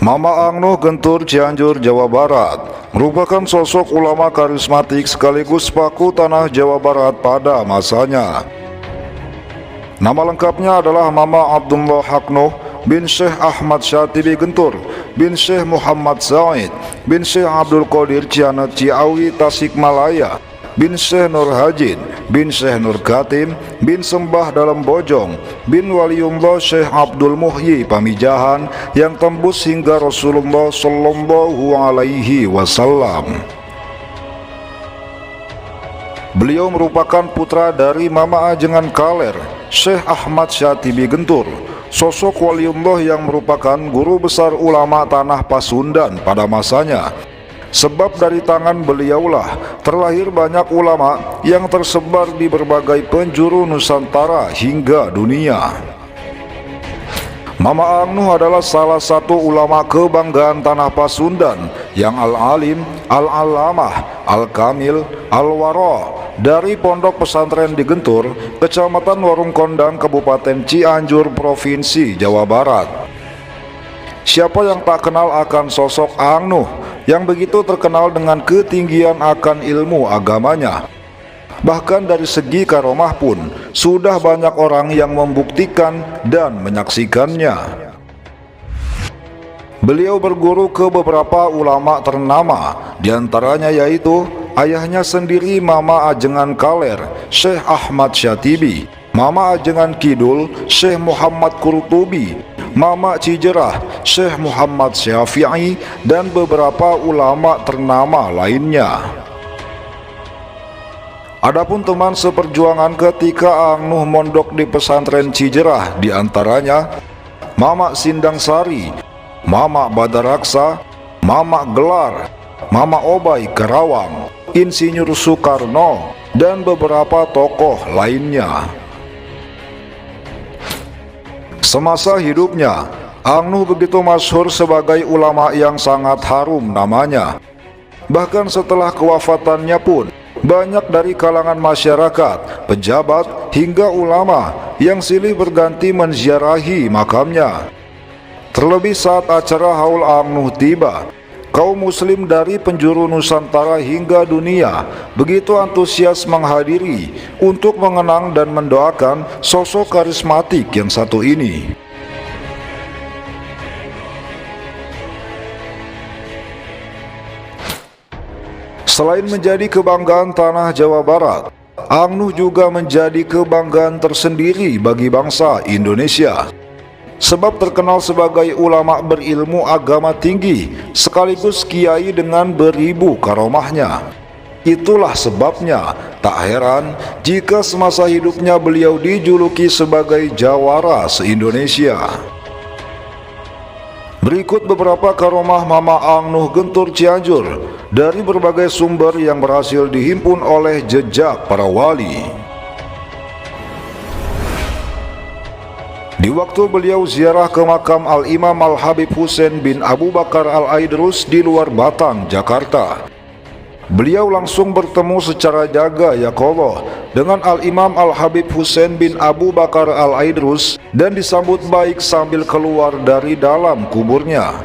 Mama Angnuh Gentur, Cianjur, Jawa Barat, merupakan sosok ulama karismatik sekaligus paku tanah Jawa Barat pada masanya. Nama lengkapnya adalah Mama Abdullah Haknuh bin Syekh Ahmad Syatibi Gentur bin Syekh Muhammad Zaid bin Syekh Abdul Qadir Cianet Ciawi Tasikmalaya bin Syekh Nur Hajin bin Syekh Nur Katim bin Sembah Dalam Bojong bin Waliullah Syekh Abdul Muhyi Pamijahan yang tembus hingga Rasulullah Sallallahu Alaihi Wasallam. Beliau merupakan putra dari Mama Ajengan Kaler, Syekh Ahmad Syatibi Gentur, sosok waliullah yang merupakan guru besar ulama tanah Pasundan pada masanya. Sebab dari tangan beliaulah terlahir banyak ulama yang tersebar di berbagai penjuru Nusantara hingga dunia. Mama Angnuh adalah salah satu ulama kebanggaan tanah Pasundan yang al-alim, al-alamah, al-kamil, al-wara dari Pondok Pesantren di Gentur, Kecamatan Warung Kondang, Kabupaten Cianjur, Provinsi Jawa Barat. Siapa yang tak kenal akan sosok Angnuh yang begitu terkenal dengan ketinggian akan ilmu agamanya? Bahkan dari segi karomah pun sudah banyak orang yang membuktikan dan menyaksikannya. Beliau berguru ke beberapa ulama ternama, diantaranya yaitu ayahnya sendiri Mama Ajengan Kaler, Syekh Ahmad Syatibi, Mama Ajengan Kidul, Syekh Muhammad Qurtubi, Mama Cijerah, Syekh Muhammad Syafi'i, dan beberapa ulama ternama lainnya. Adapun teman seperjuangan ketika Angnuh mondok di pesantren Cijerah, diantaranya Mama Sindang Sari, Mama Badaraksa, Mama Gelar, Mama Obai Karawang, Insinyur Soekarno, dan beberapa tokoh lainnya. Semasa hidupnya, Angnuh begitu masyhur sebagai ulama yang sangat harum namanya. Bahkan setelah kewafatannya pun, banyak dari kalangan masyarakat, pejabat, hingga ulama yang silih berganti menziarahi makamnya. Terlebih saat acara Haul Angnuh tiba, kaum muslim dari penjuru Nusantara hingga dunia begitu antusias menghadiri untuk mengenang dan mendoakan sosok karismatik yang satu ini. Selain menjadi kebanggaan tanah Jawa Barat, Angnuh juga menjadi kebanggaan tersendiri bagi bangsa Indonesia. Sebab terkenal sebagai ulama berilmu agama tinggi sekaligus kiai dengan beribu karomahnya. Itulah sebabnya tak heran jika semasa hidupnya beliau dijuluki sebagai jawara se-Indonesia. Berikut beberapa karomah Mama Angnuh Gentur Cianjur dari berbagai sumber yang berhasil dihimpun oleh jejak para wali. Di waktu beliau ziarah ke makam Al-Imam Al-Habib Husain bin Abu Bakar Al-Aidrus di luar Batang, Jakarta, beliau langsung bertemu secara jaga yaqadhah dengan Al-Imam Al-Habib Husain bin Abu Bakar Al-Aidrus dan disambut baik sambil keluar dari dalam kuburnya.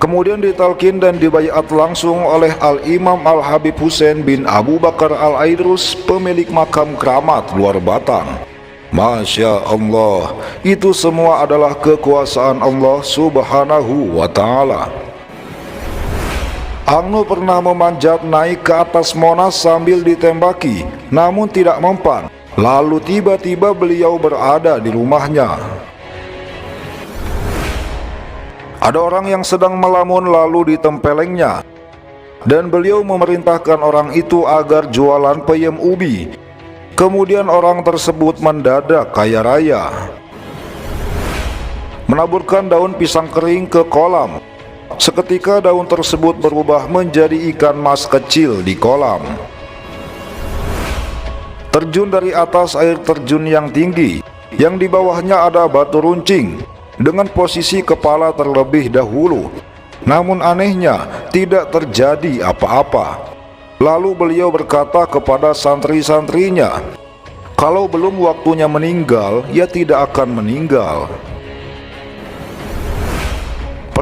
Kemudian ditalkin dan dibaiat langsung oleh Al-Imam Al-Habib Husain bin Abu Bakar Al-Aidrus, pemilik makam keramat luar Batang. Masya Allah, itu semua adalah kekuasaan Allah Subhanahu wa Ta'ala. Angnuh pernah memanjat naik ke atas Monas sambil ditembaki, namun tidak mempan. Lalu tiba-tiba beliau berada di rumahnya. Ada orang yang sedang melamun lalu ditempelengnya, dan beliau memerintahkan orang itu agar jualan peyem ubi. Kemudian orang tersebut mendadak kaya raya. Menaburkan daun pisang kering ke kolam. Seketika daun tersebut berubah menjadi ikan mas kecil di kolam. Terjun dari atas air terjun yang tinggi, yang di bawahnya ada batu runcing, dengan posisi kepala terlebih dahulu. Namun anehnya tidak terjadi apa-apa. Lalu beliau berkata kepada santri-santrinya, kalau belum waktunya meninggal, ya tidak akan meninggal.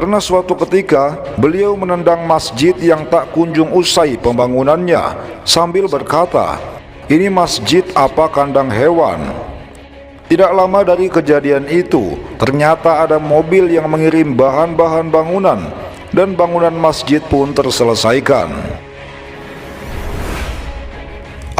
Pernah suatu ketika, beliau menendang masjid yang tak kunjung usai pembangunannya sambil berkata, "Ini masjid apa kandang hewan?" Tidak lama dari kejadian itu, ternyata ada mobil yang mengirim bahan-bahan bangunan dan bangunan masjid pun terselesaikan.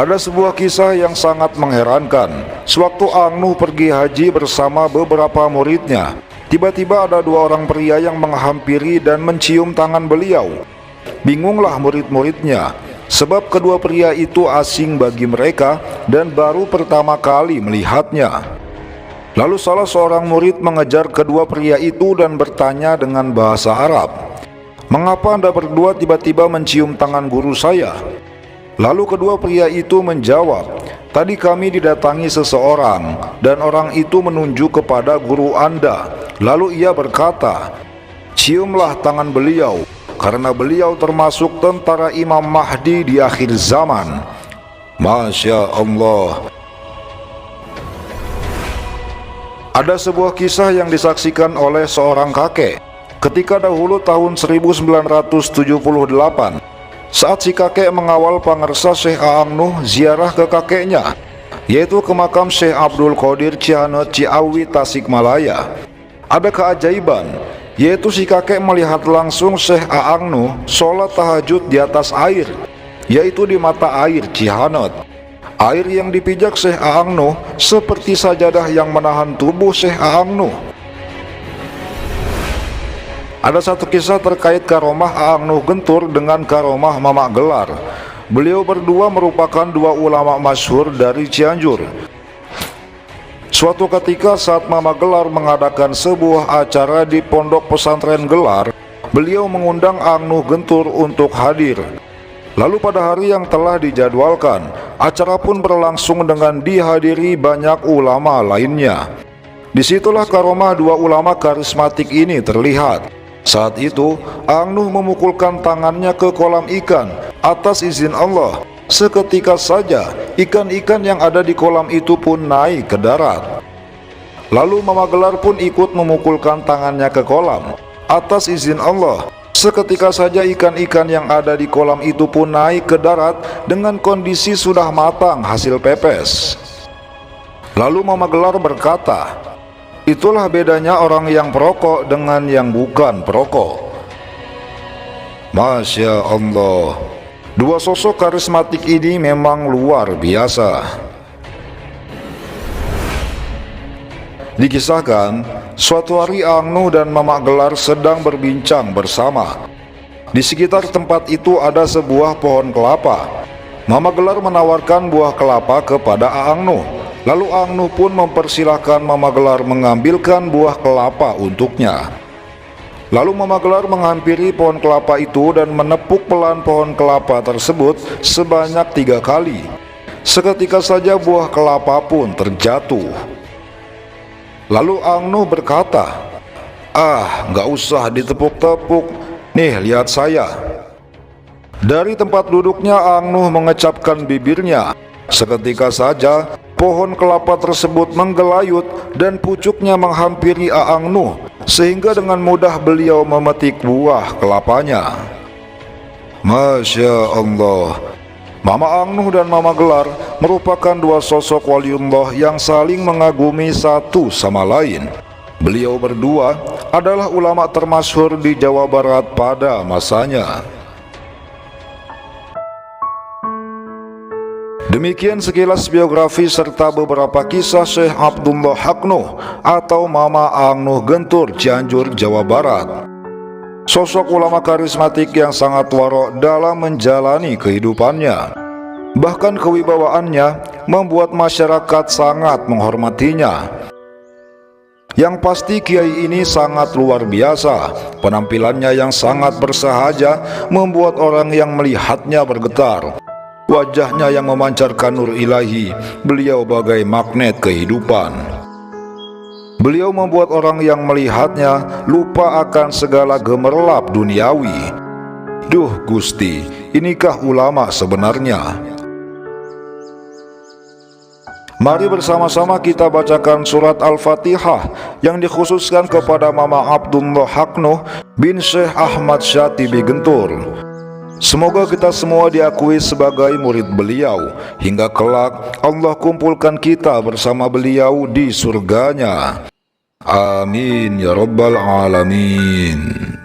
Ada sebuah kisah yang sangat mengherankan. Sewaktu Ang Nuh pergi haji bersama beberapa muridnya, tiba-tiba ada dua orang pria yang menghampiri dan mencium tangan beliau. Bingunglah murid-muridnya, sebab kedua pria itu asing bagi mereka dan baru pertama kali melihatnya. Lalu salah seorang murid mengejar kedua pria itu dan bertanya dengan bahasa Arab, "Mengapa Anda berdua tiba-tiba mencium tangan guru saya?" Lalu kedua pria itu menjawab, "Tadi kami didatangi seseorang dan orang itu menunjuk kepada guru Anda. Lalu ia berkata, 'Ciumlah tangan beliau, karena beliau termasuk tentara Imam Mahdi di akhir zaman.'" Masya Allah. Ada sebuah kisah yang disaksikan oleh seorang kakek ketika dahulu tahun 1978, saat si kakek mengawal pangersa Syekh Ang Nuh ziarah ke kakeknya, yaitu ke makam Syekh Abdul Qadir Cihanot Ciawi Tasikmalaya. Ada keajaiban, yaitu si kakek melihat langsung Syekh Ang Nuh sholat tahajud di atas air, yaitu di mata air Cihanot. Air yang dipijak Syekh Ang Nuh seperti sajadah yang menahan tubuh Syekh Ang Nuh. Ada satu kisah terkait karomah Ang Nuh Gentur dengan karomah Mamak Gelar. Beliau berdua merupakan dua ulama masyhur dari Cianjur. Suatu ketika saat Mamak Gelar mengadakan sebuah acara di pondok pesantren Gelar, beliau mengundang Ang Nuh Gentur untuk hadir. Lalu pada hari yang telah dijadwalkan, acara pun berlangsung dengan dihadiri banyak ulama lainnya. Disitulah karomah dua ulama karismatik ini terlihat. Saat itu, Ang Nuh memukulkan tangannya ke kolam ikan atas izin Allah. Seketika saja, ikan-ikan yang ada di kolam itu pun naik ke darat. Lalu Mama Gelar pun ikut memukulkan tangannya ke kolam atas izin Allah. Seketika saja ikan-ikan yang ada di kolam itu pun naik ke darat dengan kondisi sudah matang hasil pepes. Lalu Mama Gelar berkata, "Itulah bedanya orang yang perokok dengan yang bukan perokok." Masya Allah. Dua sosok karismatik ini memang luar biasa. Dikisahkan, suatu hari Ang Nuh dan Mamak Gelar sedang berbincang bersama. Di sekitar tempat itu ada sebuah pohon kelapa. Mamak Gelar menawarkan buah kelapa kepada Ang Nuh. Lalu Ang Nuh pun mempersilahkan Mamak Gelar mengambilkan buah kelapa untuknya. Lalu Mamak Gelar menghampiri pohon kelapa itu dan menepuk pelan pohon kelapa tersebut sebanyak 3 kali. Seketika saja buah kelapa pun terjatuh. Lalu Ang Nuh berkata, "Nggak usah ditepuk-tepuk, nih lihat saya." Dari tempat duduknya Ang Nuh mengecapkan bibirnya. Seketika saja pohon kelapa tersebut menggelayut dan pucuknya menghampiri Ang Nuh, sehingga dengan mudah beliau memetik buah kelapanya. Masya Allah. Mama Ang Nuh dan Mama Gelar merupakan dua sosok waliullah yang saling mengagumi satu sama lain. Beliau berdua adalah ulama termasyhur di Jawa Barat pada masanya. Demikian sekilas biografi serta beberapa kisah Syekh Abdullah Haq Nuh atau Mama Ang Nuh Gentur, Cianjur, Jawa Barat. Sosok ulama karismatik yang sangat warok dalam menjalani kehidupannya. Bahkan kewibawaannya membuat masyarakat sangat menghormatinya. Yang pasti kiai ini sangat luar biasa. Penampilannya yang sangat bersahaja membuat orang yang melihatnya bergetar. Wajahnya yang memancarkan nur ilahi, beliau bagai magnet kehidupan. Beliau membuat orang yang melihatnya lupa akan segala gemerlap duniawi. Duh Gusti, inikah ulama sebenarnya? Mari bersama-sama kita bacakan surat Al-Fatihah yang dikhususkan kepada Mama Abdullah Haknuh bin Syekh Ahmad Syatibi Gentur. Semoga kita semua diakui sebagai murid beliau, hingga kelak Allah kumpulkan kita bersama beliau di surganya. Amin ya rabbal alamin.